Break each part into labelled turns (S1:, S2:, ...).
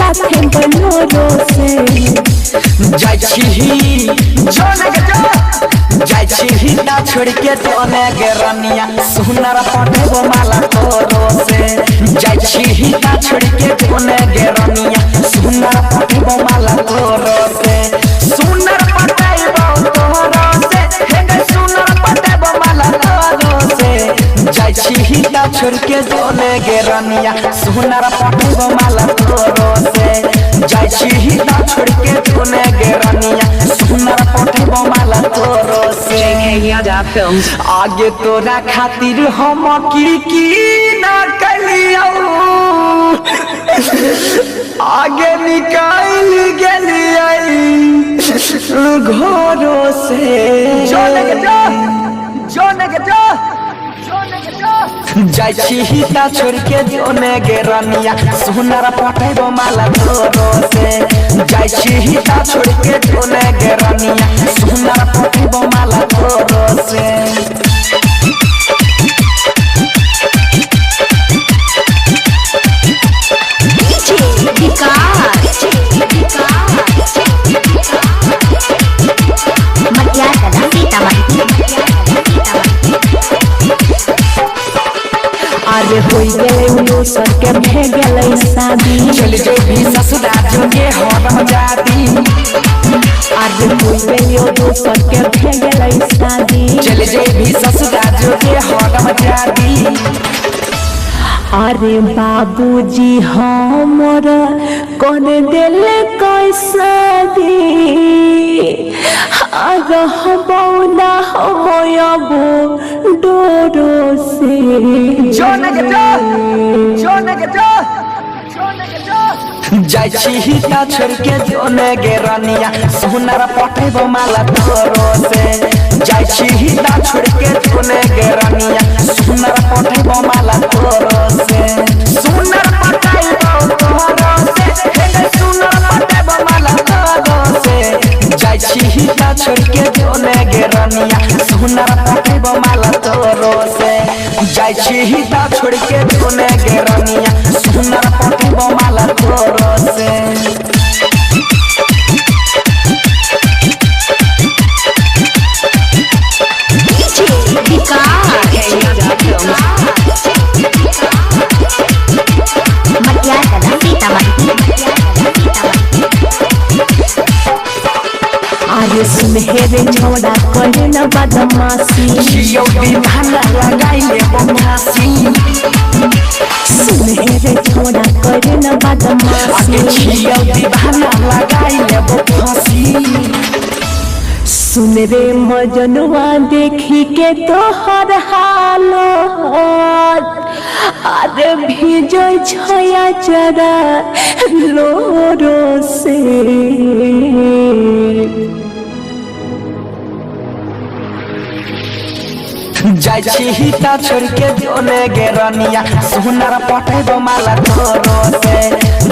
S1: साथे बनोरो से
S2: जाय छी जोने के जो जाय छी ना छोड़ के जोने के रनिया सुनर पटेबो माला तोरो से जाय छी ना छोड़ के जोने के रनिया सुनर पटेबो माला तोरो से सुनर पटेबो तोरो से हे सुनर पटेबो माला तोरो से जाय छी ना छोड़ के जोने के रनिया सुनर पटेबो माला तोरो से जाय छी ना छोड़ के जोने के रनिया सुनर पटेबो माला तोरो से आगे तोरा खातिर हम की ना कलियो आगे निकाल गेलियै घरों से जोने के जो जाय छी ता छोड़ के जोने गे रनिया सुनर पटेबो माला तोरो से जाय छी ता छोड़ के जोने गे रनिया सुनर पटेबो माला तोरो से
S1: अरे होई गेले उनो सर के भे गेले शादी
S2: चल जो भी ससुराल जोगे हरम जाती
S1: अरे होई गेले उनो सर के भे गेले शादी
S2: चल जो भी ससुराल जोगे हरम जाती
S1: अरे बाबूजी हमर कर देले कैसा दी रहबो ना हमयबो डोरो से
S2: जोने के जो जाय छी ता छोड़ के जोने गे रनिया सुनर पटेबो माला तोरो से जाय छी ता छोड़ के जोने गे रनिया सुनर पटेबो माला तोरो से सुनर पटेबो तोरो से हे सुनर पटेबो माला तोरो से जाय छी ता छोड़ के जोने गे रनिया सुनर पटेबो माला तोरो से जाय छी ता छोड़ के जोने गे रनिया सुनर पटेबो माला तोरो से
S1: अरे सुनहेरे छोड़ा करे न बदमाशी
S2: जियो दीवाना लगाइले बंगासी
S1: सुनहेरे छोड़ा करे न बदमाशी
S2: जियो दीवाना लगाइले बंगासी
S1: सुन रे मजनुआ देखी के तोहर हालत अरे भिजो छया चरा लोरो से
S2: जाय छी ता छोड़ के जोने गे रनिया सुनर पटेबो माला तोरो से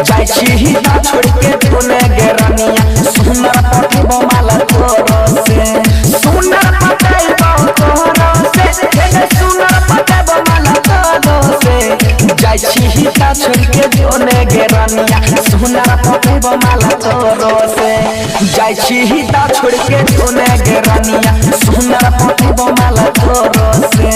S2: जाय छी ता छोड़ के जोने गे रनिया सुनर पटेबो माला तोरो से सुनर पटेबो तोरो से हे सुनर पटेबो माला तोरो से जाय छी ता छोड़ के जोने गे रनिया सुनर पटेबो माला तोरो से जाय छी ता छोड़ के जोने गे रनिया सुनर पटेबो माला तोरो से